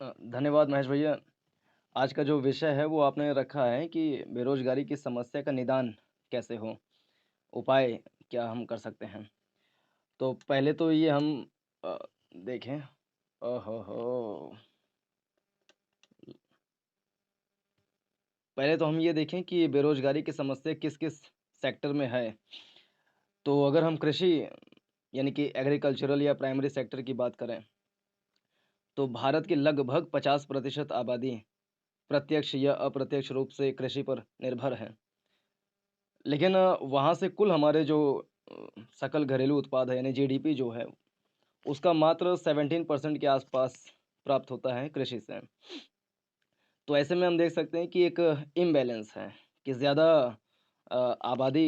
धन्यवाद महेश भैया। आज का जो विषय है वो आपने रखा है कि बेरोज़गारी की समस्या का निदान कैसे हो? उपाय क्या हम कर सकते हैं? तो पहले तो ये हम अ, देखें। ओहो हो! पहले तो हम ये देखें कि बेरोज़गारी की समस्या किस-किस सेक्टर में है। तो अगर हम कृषि यानी कि एग्रीकल्चरल या प्राइमरी सेक्टर की बात करें, तो भारत की लगभग 50% आबादी प्रत्यक्ष या अप्रत्यक्ष रूप से कृषि पर निर्भर है। लेकिन वहाँ से कुल हमारे जो सकल घरेलू उत्पाद है यानी जीडीपी जो है, उसका मात्र 17% के आसपास प्राप्त होता है कृषि से। तो ऐसे में हम देख सकते हैं कि एक इम्बैलेंस है कि ज़्यादा आबादी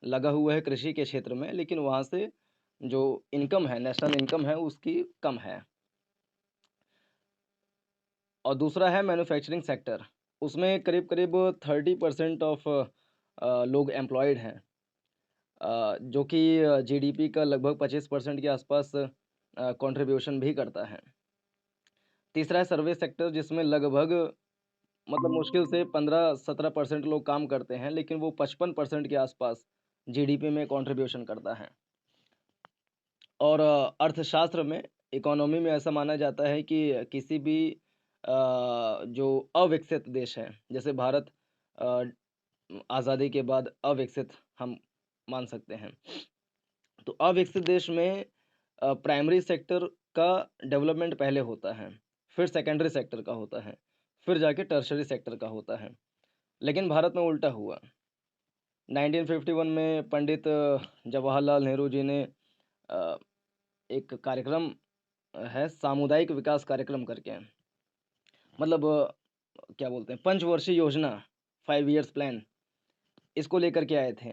लगा हुआ है कृषि के क्षेत्र में, लेकिन वहाँ से जो इनकम है, नेशनल इनकम है, उसकी कम है। और दूसरा है मैन्युफैक्चरिंग सेक्टर, उसमें करीब-करीब 30% ऑफ लोग एम्प्लॉयड हैं। जो कि जीडीपी का लगभग 25% के आसपास कंट्रीब्यूशन भी करता है। तीसरा है सर्विस सेक्टर जिसमें लगभग मतलब मुश्किल से 15-17% लोग काम करते हैं, लेकिन वो 55% के आसपास जीडीपी में कंट्रीब्यूशन करता है। और अर्थशास्त्र में, इकोनॉमी में ऐसा माना जाता है कि किसी भी जो अविकसित देश है, जैसे भारत अ, आज़ादी के बाद अविकसित हम मान सकते हैं। तो अविकसित देश में प्राइमरी सेक्टर का डेवलपमेंट पहले होता है, फिर सेकेंडरी सेक्टर का होता है, फिर जाके टर्शियरी सेक्टर का होता है। लेकिन भारत में उल्टा हुआ। 1951 में पंडित जवाहरलाल नेहरू जी ने अ, एक कार्यक्रम है सामुदायिक विकास कार्यक्रम करके, मतलब क्या बोलते हैं पंचवर्षीय योजना, 5 इयर्स प्लान, इसको लेकर के आए थे।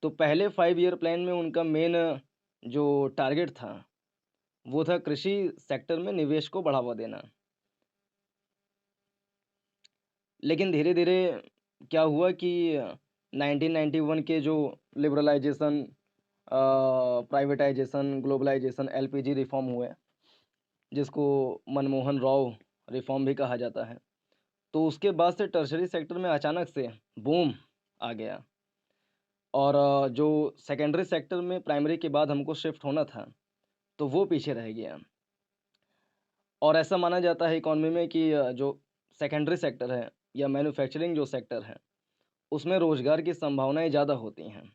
तो पहले 5 ईयर प्लान में उनका मेन जो टारगेट था वो था कृषि सेक्टर में निवेश को बढ़ावा देना। लेकिन धीरे-धीरे क्या हुआ कि 1991 के जो लिबरलाइज़ेशन प्राइवेटाइज़ेशन, ग्लोबलाइज़ेशन, एलपीजी रिफ़ॉर्म हुए, जिसको मनमोहन राव रिफ़ॉर्म भी कहा जाता है। तो उसके बाद से टर्शरी सेक्टर में अचानक से बूम आ गया और जो सेकेंडरी सेक्टर में प्राइमरी के बाद हमको शिफ्ट होना था, तो वो पीछे रह गया। और ऐसा माना जाता है इकॉनमी में कि जो सेकेंडरी सेक्टर है या मैन्युफैक्चरिंग जो सेक्टर है, उसमें रोज़गार की संभावनाएँ ज़्यादा होती हैं।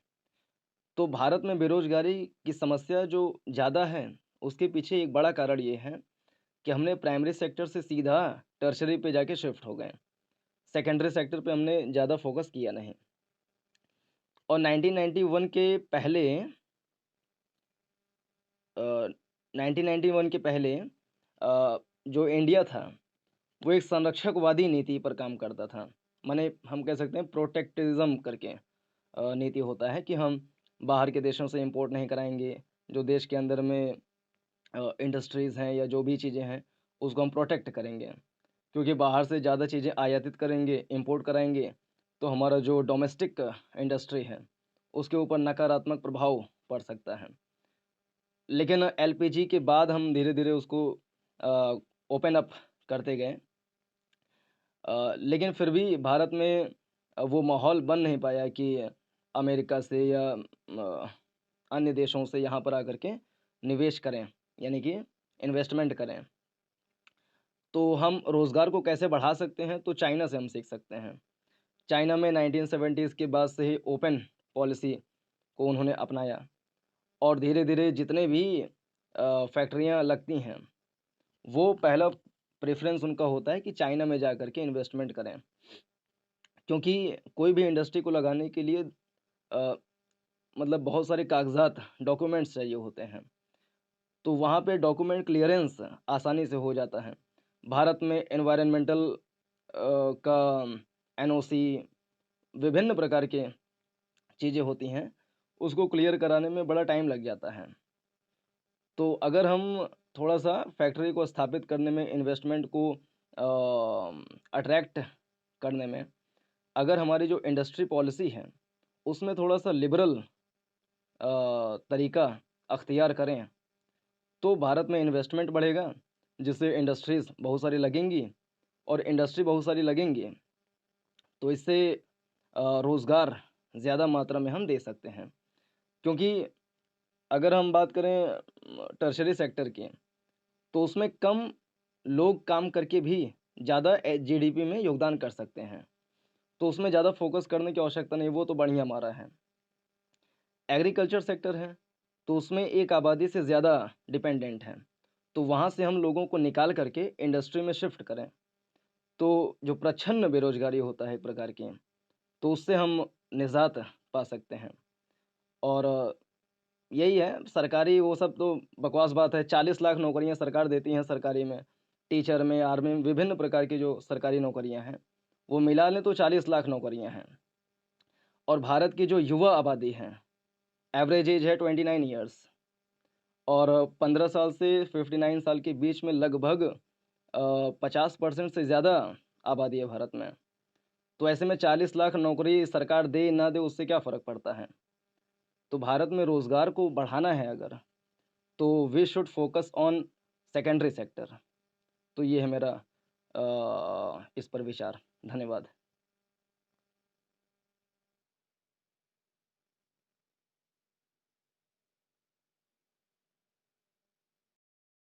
तो भारत में बेरोज़गारी की समस्या जो ज़्यादा है, उसके पीछे एक बड़ा कारण ये है कि हमने प्राइमरी सेक्टर से सीधा टर्शरी पे जाके शिफ्ट हो गए। सेकेंडरी सेक्टर पे हमने ज़्यादा फ़ोकस किया नहीं। और 1991 के पहले 1991 के पहले जो इंडिया था वो एक संरक्षकवादी नीति पर काम करता था। माने हम कह सकते हैं प्रोटेक्टिविज़्म करके नीति होता है कि हम बाहर के देशों से इम्पोर्ट नहीं कराएँगे। जो देश के अंदर में इंडस्ट्रीज़ हैं या जो भी चीज़ें हैं, उसको हम प्रोटेक्ट करेंगे। क्योंकि बाहर से ज़्यादा चीज़ें आयातित करेंगे, इम्पोर्ट कराएँगे, तो हमारा जो डोमेस्टिक इंडस्ट्री है, उसके ऊपर नकारात्मक प्रभाव पड़ सकता है। लेकिन एलपीजी के बाद हम धीरे-धीरे उसको ओपन अप करते गए। लेकिन फिर भी भारत में वो माहौल बन नहीं पाया कि अमेरिका से या अन्य देशों से यहाँ पर आकर के निवेश करें, यानी कि इन्वेस्टमेंट करें। तो हम रोज़गार को कैसे बढ़ा सकते हैं, तो चाइना से हम सीख सकते हैं। चाइना में 1970s के बाद से ही ओपन पॉलिसी को उन्होंने अपनाया और धीरे-धीरे जितने भी फैक्ट्रियाँ लगती हैं, वो पहला प्रेफ़रेंस उनका होता है कि चाइना में जाकर के इन्वेस्टमेंट करें। क्योंकि कोई भी इंडस्ट्री को लगाने के लिए अ, मतलब बहुत सारे कागज़ात, डॉक्यूमेंट्स चाहिए होते हैं। तो वहाँ पे डॉक्यूमेंट क्लीयरेंस आसानी से हो जाता है। भारत में एनवायरनमेंटल का एनओसी विभिन्न प्रकार के चीज़ें होती हैं, उसको क्लियर कराने में बड़ा टाइम लग जाता है। तो अगर हम थोड़ा-सा फैक्ट्री को स्थापित करने में, इन्वेस्टमेंट को अट्रैक्ट करने में, अगर हमारी जो इंडस्ट्री पॉलिसी है, उसमें थोड़ा-सा लिबरल तरीका अख्तियार करें, तो भारत में इन्वेस्टमेंट बढ़ेगा जिससे इंडस्ट्रीज़ बहुत सारी लगेंगी और इंडस्ट्री बहुत सारी लगेंगी, तो इससे रोज़गार ज़्यादा मात्रा में हम दे सकते हैं। क्योंकि अगर हम बात करें टर्शरी सेक्टर की, तो उसमें कम लोग काम करके भी ज़्यादा जीडीपी में योगदान कर सकते हैं। तो उसमें ज़्यादा फ़ोकस करने की आवश्यकता नहीं, वो तो बढ़िया हमारा है। एग्रीकल्चर सेक्टर है, तो उसमें एक आबादी से ज़्यादा डिपेंडेंट हैं, तो वहाँ से हम लोगों को निकाल करके इंडस्ट्री में शिफ्ट करें, तो जो प्रच्छन्न बेरोज़गारी होता है एक प्रकार की, तो उससे हम निजात पा सकते हैं। और यही है, सरकारी वो सब तो बकवास बात है, 40 लाख नौकरियाँ सरकार देती हैं सरकारी में, टीचर में, आर्मी में, विभिन्न प्रकार की जो सरकारी नौकरियाँ हैं, वो मिला लें तो 40 लाख नौकरियाँ हैं। और भारत की जो युवा आबादी है, एवरेज एज है 29 ईयर्स और 15 साल से 59 साल के बीच में लगभग 50% से ज़्यादा आबादी है भारत में। तो ऐसे में 40 लाख नौकरी सरकार दे ना दे उससे क्या फ़र्क पड़ता है? तो भारत में रोज़गार को बढ़ाना है अगर, तो we should focus on secondary sector. तो ये है मेरा इस पर विचार। धन्यवाद।